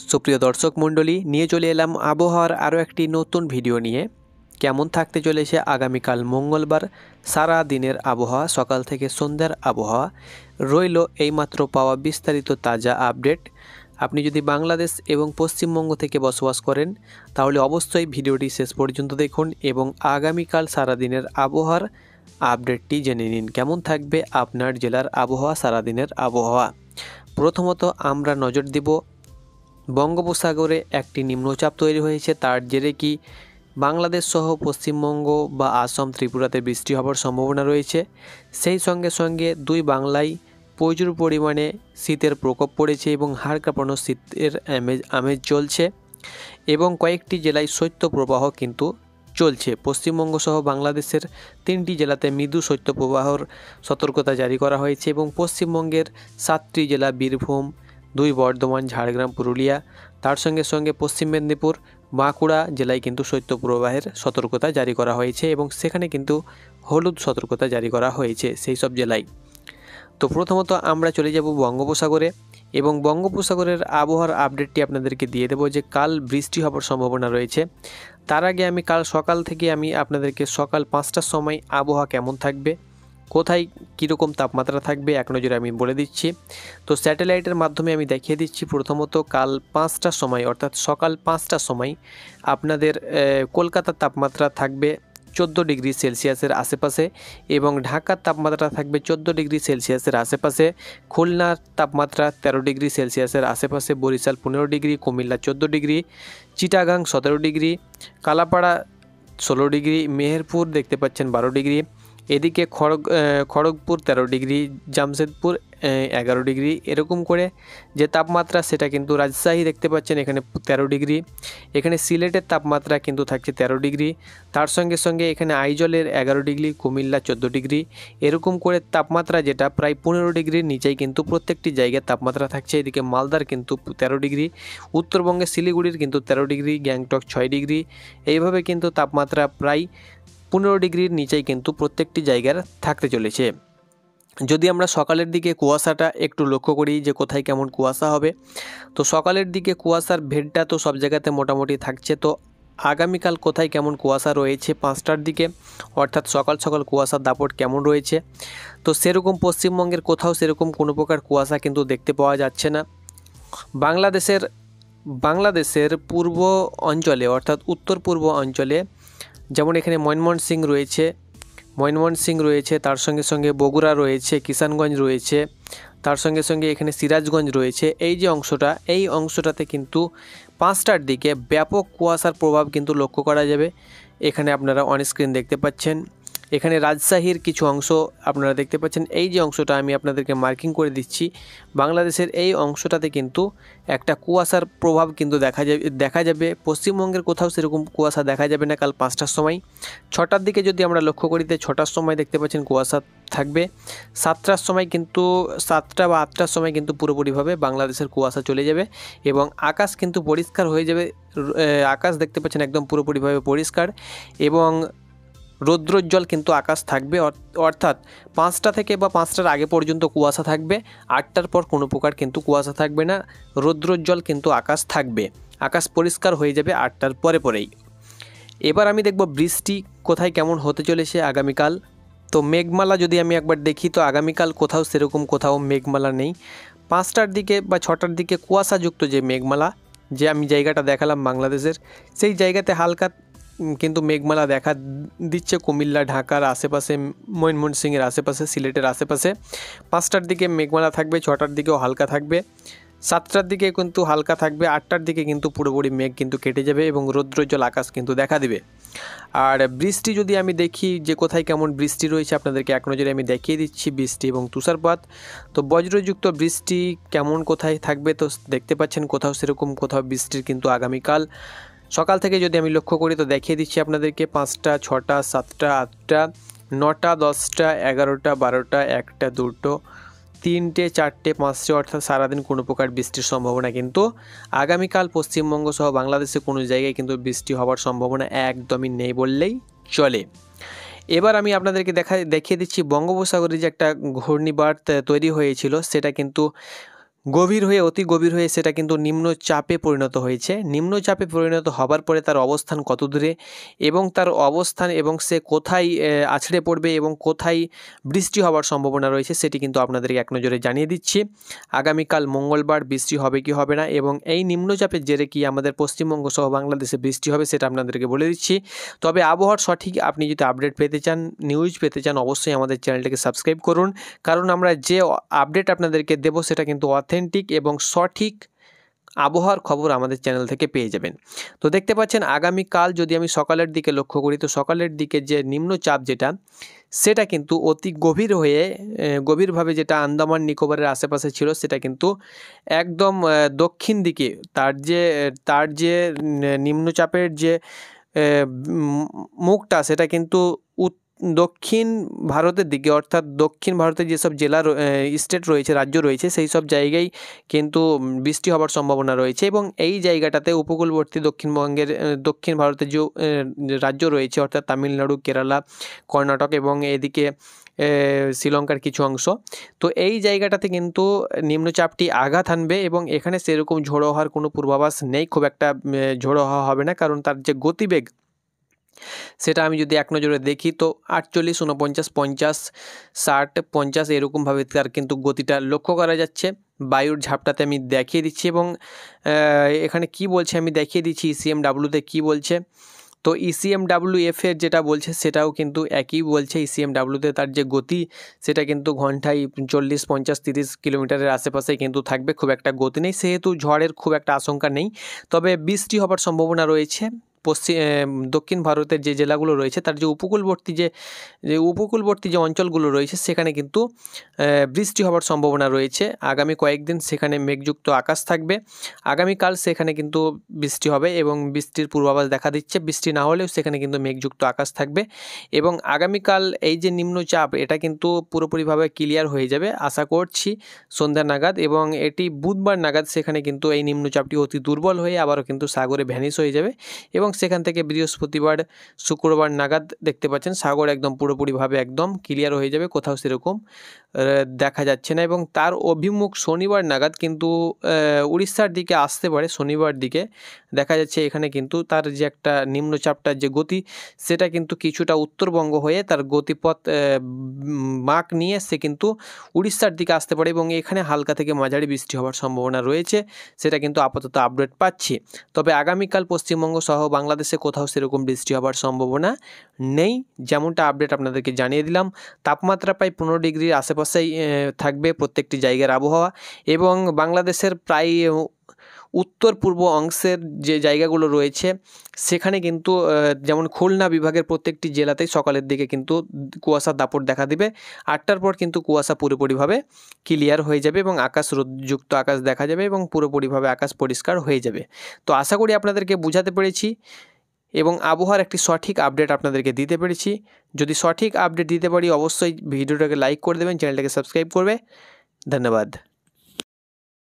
সুপ্রিয় দর্শক মণ্ডলী, নিয়ে চলে এলাম আবহাওয়ার আরও একটি নতুন ভিডিও নিয়ে। কেমন থাকতে চলেছে আগামীকাল মঙ্গলবার সারা দিনের আবহাওয়া, সকাল থেকে সন্ধ্যার আবহাওয়া রইল এইমাত্র পাওয়া বিস্তারিত তাজা আপডেট। আপনি যদি বাংলাদেশ এবং পশ্চিমবঙ্গ থেকে বসবাস করেন তাহলে অবশ্যই ভিডিওটি শেষ পর্যন্ত দেখুন এবং আগামীকাল সারা দিনের আবহাওয়ার আপডেটটি জেনে নিন। কেমন থাকবে আপনার জেলার আবহাওয়া, সারাদিনের আবহাওয়া। প্রথমত আমরা নজর দেব বঙ্গোপসাগরে একটি নিম্নচাপ তৈরি হয়েছে, তার জেরে কি বাংলাদেশ সহ পশ্চিমবঙ্গ বা আসাম, ত্রিপুরাতে বৃষ্টি হওয়ার সম্ভাবনা রয়েছে। সেই সঙ্গে সঙ্গে দুই বাংলায় প্রচুর পরিমাণে শীতের প্রকোপ পড়েছে এবং হাড় কাঁপানো শীতের আমেজ চলছে এবং কয়েকটি জেলায় শৈত্যপ্রবাহ কিন্তু চলছে। পশ্চিমবঙ্গ সহ বাংলাদেশের 3টি জেলাতে মৃদু শৈত্যপ্রবাহর সতর্কতা জারি করা হয়েছে এবং পশ্চিমবঙ্গের 7টি জেলা বীরভূম, 2 বর্ধমান, ঝাড়গ্রাম, পুরুলিয়া, তার সঙ্গে সঙ্গে পশ্চিম মেদিনীপুর, বাঁকুড়া জেলায় কিন্তু শৈত্যপ্রবাহের সতর্কতা জারি করা হয়েছে এবং সেখানে কিন্তু হলুদ সতর্কতা জারি করা হয়েছে সেই সব জেলায়। তো প্রথমত আমরা চলে যাব বঙ্গোপসাগরে এবং বঙ্গোপসাগরের আবহাওয়ার আপডেটটি আপনাদেরকে দিয়ে দেবো যে কাল বৃষ্টি হওয়ার সম্ভাবনা রয়েছে। তার আগে আমি কাল সকাল থেকে আপনাদেরকে সকাল 5টার সময় আবহাওয়া কেমন থাকবে, কোথায় কীরকম তাপমাত্রা থাকবে এক নজরে আমি বলে দিচ্ছি। তো স্যাটেলাইটের মাধ্যমে আমি দেখিয়ে দিচ্ছি। প্রথমত কাল 5টার সময় অর্থাৎ সকাল 5টার সময় আপনাদের কলকাতার তাপমাত্রা থাকবে 14 ডিগ্রি সেলসিয়াসের আশেপাশে এবং ঢাকার তাপমাত্রা থাকবে 14 ডিগ্রি সেলসিয়াসের আশেপাশে, খুলনার তাপমাত্রা 13 ডিগ্রি সেলসিয়াসের আশেপাশে, Barishal 15 degree, Comilla 14 degree, Chittagong 17 degree, Kalapara 16 degree, Meherpur দেখতে পাচ্ছেন 12 ডিগ্রি, এদিকে খড়গপুর 13 ডিগ্রি, জামশেদপুর 11 ডিগ্রি, এরকম করে যে তাপমাত্রা সেটা কিন্তু রাজশাহী দেখতে পাচ্ছেন এখানে 13 ডিগ্রি, এখানে সিলেটের তাপমাত্রা কিন্তু থাকছে 13 ডিগ্রি, তার সঙ্গে সঙ্গে এখানে আইজলের 11 ডিগ্রি, কুমিল্লা 14 ডিগ্রি, এরকম করে তাপমাত্রা যেটা প্রায় 15 ডিগ্রির নিচেই কিন্তু প্রত্যেকটি জায়গায় তাপমাত্রা থাকছে। এদিকে মালদার কিন্তু 13 ডিগ্রি, উত্তরবঙ্গে শিলিগুড়ির কিন্তু 13 ডিগ্রি, গ্যাংটক 6 ডিগ্রি, এইভাবে কিন্তু তাপমাত্রা প্রায় 15 ডিগ্রির নিচেই কিন্তু প্রত্যেকটি জায়গার থাকতে চলেছে। যদি আমরা সকালের দিকে কুয়াশাটা একটু লক্ষ্য করি যে কোথায় কেমন কুয়াশা হবে, তো সকালের দিকে কুয়াশার ভেদটা তো সব জায়গাতে মোটামুটি থাকছে। তো আগামীকাল কোথায় কেমন কুয়াশা রয়েছে 5টার দিকে অর্থাৎ সকাল সকাল কুয়াশার দাপট কেমন রয়েছে, তো সেরকম পশ্চিমবঙ্গের কোথাও সেরকম কোনো প্রকার কুয়াশা কিন্তু দেখতে পাওয়া যাচ্ছে না। বাংলাদেশের পূর্ব অঞ্চলে অর্থাৎ উত্তর পূর্ব অঞ্চলে যেমন এখানে ময়মনসিংহ রয়েছে, তার সঙ্গে সঙ্গে বগুড়া রয়েছে, কিষানগঞ্জ রয়েছে, তার সঙ্গে সঙ্গে এখানে সিরাজগঞ্জ রয়েছে। এই যে অংশটা, এই অংশটাতে কিন্তু 5টার দিকে ব্যাপক কুয়াশার প্রভাব কিন্তু লক্ষ্য করা যাবে। এখানে আপনারা অন স্ক্রিন দেখতে পাচ্ছেন, এখানে রাজশাহীর কিছু অংশ আপনারা দেখতে পাচ্ছেন। এই যে অংশটা আমি আপনাদেরকে মার্কিং করে দিচ্ছি, বাংলাদেশের এই অংশটাতে কিন্তু একটা কুয়াশার প্রভাব কিন্তু দেখা যাবে। পশ্চিমবঙ্গের কোথাও সেরকম কুয়াশা দেখা যাবে না কাল 5টার সময়। 6টার দিকে যদি আমরা লক্ষ্য করি, 6টার সময় দেখতে পাচ্ছেন কুয়াশা থাকবে। 7টার সময় কিন্তু 7টা বা 8টার সময় কিন্তু পুরোপুরিভাবে বাংলাদেশের কুয়াশা চলে যাবে এবং আকাশ কিন্তু পরিষ্কার হয়ে যাবে। আকাশ দেখতে পাচ্ছেন একদম পুরোপুরিভাবে পরিষ্কার এবং রৌদ্রোজ্জ্বল কিন্তু আকাশ থাকবে। অর্থাৎ 5টা থেকে বা 5টার আগে পর্যন্ত কুয়াশা থাকবে, 8টার পর কোনো প্রকার কিন্তু কুয়াশা থাকবে না, রৌদ্রোজ্জ্বল কিন্তু আকাশ থাকবে। আকাশ পরিষ্কার হয়ে যাবে 8টার পরেই। এবার আমি দেখব বৃষ্টি কোথায় কেমন হতে চলেছে আগামীকাল। তো মেঘমালা যদি আমি একবার দেখি, তো আগামীকাল কোথাও মেঘমালা নেই। 5টার দিকে বা 6টার দিকে কুয়াশাযুক্ত যে মেঘমালা, যে আমি জায়গাটা দেখালাম বাংলাদেশের, সেই জায়গাতে হালকা কিন্তু মেঘমালা দেখা দিচ্ছে কুমিল্লা, ঢাকার আশেপাশে, ময়মনসিংহের আশেপাশে, সিলেটের আশেপাশে। 5টার দিকে মেঘমালা থাকবে, 6টার দিকেও হালকা থাকবে, 7টার দিকে কিন্তু হালকা থাকবে, 8টার দিকে কিন্তু পুরোপুরি মেঘ কিন্তু কেটে যাবে এবং রৌদ্রোজ্জ্বল আকাশ কিন্তু দেখা দিবে। আর বৃষ্টি যদি আমি দেখি যে কোথায় কেমন বৃষ্টি রয়েছে, আপনাদেরকে এক নজরে আমি দেখিয়ে দিচ্ছি বৃষ্টি এবং তুষারপাত। তো বজ্রযুক্ত বৃষ্টি কেমন কোথায় থাকবে, তো দেখতে পাচ্ছেন কোথাও বৃষ্টির কিন্তু আগামীকাল সকাল থেকে যদি আমি লক্ষ্য করি, তো দেখিয়ে দিচ্ছি আপনাদেরকে 5টা, 6টা, 7টা, 8টা, 9টা, 10টা, 11টা, 12টা, 1টা, 2টো, 3টে, 4টে, 5টে, অর্থাৎ সারাদিন কোনো প্রকার বৃষ্টির সম্ভাবনা কিন্তু আগামীকাল পশ্চিমবঙ্গ সহ বাংলাদেশে কোনো জায়গায় কিন্তু বৃষ্টি হওয়ার সম্ভাবনা একদমই নেই বললেই চলে। এবার আমি আপনাদেরকে দেখিয়ে দিচ্ছি বঙ্গোপসাগরে যে একটা ঘূর্ণিবার্ত তৈরি হয়েছিল, সেটা কিন্তু গভীর হয়ে অতি গভীর হয়ে সেটা কিন্তু নিম্নচাপে পরিণত হয়েছে। নিম্নচাপে পরিণত হবার পরে তার অবস্থান কত দূরে এবং তার অবস্থান এবং সে কোথায় আছড়ে পড়বে এবং কোথায় বৃষ্টি হওয়ার সম্ভাবনা রয়েছে সেটি কিন্তু আপনাদেরকে এক নজরে জানিয়ে দিচ্ছি। আগামীকাল মঙ্গলবার বৃষ্টি হবে কি হবে না এবং এই নিম্নচাপের জেরে কি আমাদের পশ্চিমবঙ্গ সহ বাংলাদেশে বৃষ্টি হবে সেটা আপনাদেরকে বলে দিচ্ছি। তবে আবহাওয়ার সঠিক আপনি যদি আপডেট পেতে চান, নিউজ পেতে চান, অবশ্যই আমাদের চ্যানেলটিকে সাবস্ক্রাইব করুন, কারণ আমরা যে আপডেট আপনাদেরকে দেব সেটা কিন্তু অথেন্টিক এবং সঠিক আবহাওয়ার খবর আমাদের চ্যানেল থেকে পেয়ে যাবেন। তো দেখতে পাচ্ছেন আগামীকাল যদি আমি সকালের দিকে লক্ষ্য করি, তো সকালের দিকে যে নিম্নচাপ যেটা সেটা কিন্তু অতি গভীর হয়ে গভীরভাবে যেটা আন্দামান নিকোবরের আশেপাশে ছিল সেটা কিন্তু একদম দক্ষিণ দিকে তার যে নিম্নচাপের যে মুখটা সেটা কিন্তু দক্ষিণ ভারতের দিকে, অর্থাৎ দক্ষিণ ভারতের যেসব জেলা স্টেট রয়েছে, রাজ্য রয়েছে, সেই সব জায়গায় কিন্তু বৃষ্টি হওয়ার সম্ভাবনা রয়েছে এবং এই জায়গাটাতে উপকূলবর্তী দক্ষিণবঙ্গের দক্ষিণ ভারতের যে রাজ্য রয়েছে অর্থাৎ তামিলনাড়ু, কেরালা, কর্ণাটক এবং এদিকে শ্রীলঙ্কার কিছু অংশ, তো এই জায়গাটাতে কিন্তু নিম্নচাপটি আঘাত হানবে এবং এখানে সেরকম ঝোড়ো হওয়ার কোনো পূর্বাভাস নেই। খুব একটা ঝোড়ো হওয়া হবে না, কারণ তার যে গতিবেগ সেটা আমি যদি এক নজরে দেখি তো 48, 49, 50, 60, 50 এরকমভাবে তার কিন্তু গতিটা লক্ষ্য করা যাচ্ছে। বায়ুর ঝাপটাতে আমি দেখিয়ে দিচ্ছি এবং এখানে কি বলছে আমি দেখিয়ে দিচ্ছি ইসিএমডাব্লিউতে কি বলছে। তো ইসিএমডাব্লিউএফ এর যেটা বলছে সেটাও কিন্তু একই বলছে। ইসিএমডাব্লিউতে তার যে গতি সেটা কিন্তু ঘন্টায় 40, 50, 30 কিলোমিটারের আশেপাশে কিন্তু থাকবে, খুব একটা গতি নেই, সেহেতু ঝড়ের খুব একটা আশঙ্কা নেই। তবে বৃষ্টি হবার সম্ভাবনা রয়েছে দক্ষিণ ভারতের যে জেলাগুলো রয়েছে তার যে উপকূলবর্তী যে অঞ্চলগুলো রয়েছে সেখানে কিন্তু বৃষ্টি হওয়ার সম্ভাবনা রয়েছে। আগামী কয়েকদিন সেখানে মেঘযুক্ত আকাশ থাকবে। আগামীকাল সেখানে কিন্তু বৃষ্টি হবে এবং বৃষ্টির পূর্বাভাস দেখা দিচ্ছে। বৃষ্টি না হলেও সেখানে কিন্তু মেঘযুক্ত আকাশ থাকবে এবং আগামীকাল এই যে নিম্নচাপ এটা কিন্তু পুরোপুরিভাবে ক্লিয়ার হয়ে যাবে আশা করছি সন্ধ্যা নাগাদ, এবং এটি বুধবার নাগাদ সেখানে কিন্তু এই নিম্নচাপটি অতি দুর্বল হয়ে আবারও কিন্তু সাগরে ভ্যানিশ হয়ে যাবে এবং সেখান থেকে বৃহস্পতিবার, শুক্রবার নাগাদ দেখতে পাচ্ছেন সাগর একদম পুরোপুরিভাবে একদম ক্লিয়ার হয়ে যাবে, কোথাও সেরকম দেখা যাচ্ছে না এবং তার অভিমুখ শনিবার নাগাদ কিন্তু উড়িষ্যার দিকে আসতে পারে। শনিবার দিকে দেখা যাচ্ছে এখানে কিন্তু তার যে একটা নিম্নচাপটার যে গতি সেটা কিন্তু কিছুটা উত্তরবঙ্গ হয়ে তার গতিপথ মার্ক নিয়ে সে কিন্তু উড়িষ্যার দিকে আসতে পারে এবং এখানে হালকা থেকে মাঝারি বৃষ্টি হওয়ার সম্ভাবনা রয়েছে, সেটা কিন্তু আপাতত আপডেট পাচ্ছি। তবে আগামীকাল পশ্চিমবঙ্গ সহ বাংলাদেশে কোথাও সেরকম বৃষ্টি হওয়ার সম্ভাবনা নেই, যেমনটা আপডেট আপনাদেরকে জানিয়ে দিলাম। তাপমাত্রা প্রায় 15 ডিগ্রির আশেপাশেই থাকবে প্রত্যেকটি জায়গার আবহাওয়া এবং বাংলাদেশের প্রায় উত্তর পূর্ব অংশের যে জায়গাগুলো রয়েছে সেখানে কিন্তু যেমন খুলনা বিভাগের প্রত্যেকটি জেলাতেই সকালের দিকে কিন্তু কুয়াশার দাপট দেখা দিবে। 8টার পর কিন্তু কুয়াশা পুরোপুরিভাবে ক্লিয়ার হয়ে যাবে এবং আকাশ রোদযুক্ত আকাশ দেখা যাবে এবং পুরোপুরিভাবে আকাশ পরিষ্কার হয়ে যাবে। তো আশা করি আপনাদেরকে বোঝাতে পেরেছি এবং আবহাওয়ার একটি সঠিক আপডেট আপনাদেরকে দিতে পেরেছি। যদি সঠিক আপডেট দিতে পারি অবশ্যই ভিডিওটাকে লাইক করে দেবেন, চ্যানেলটাকে সাবস্ক্রাইব করবে। ধন্যবাদ।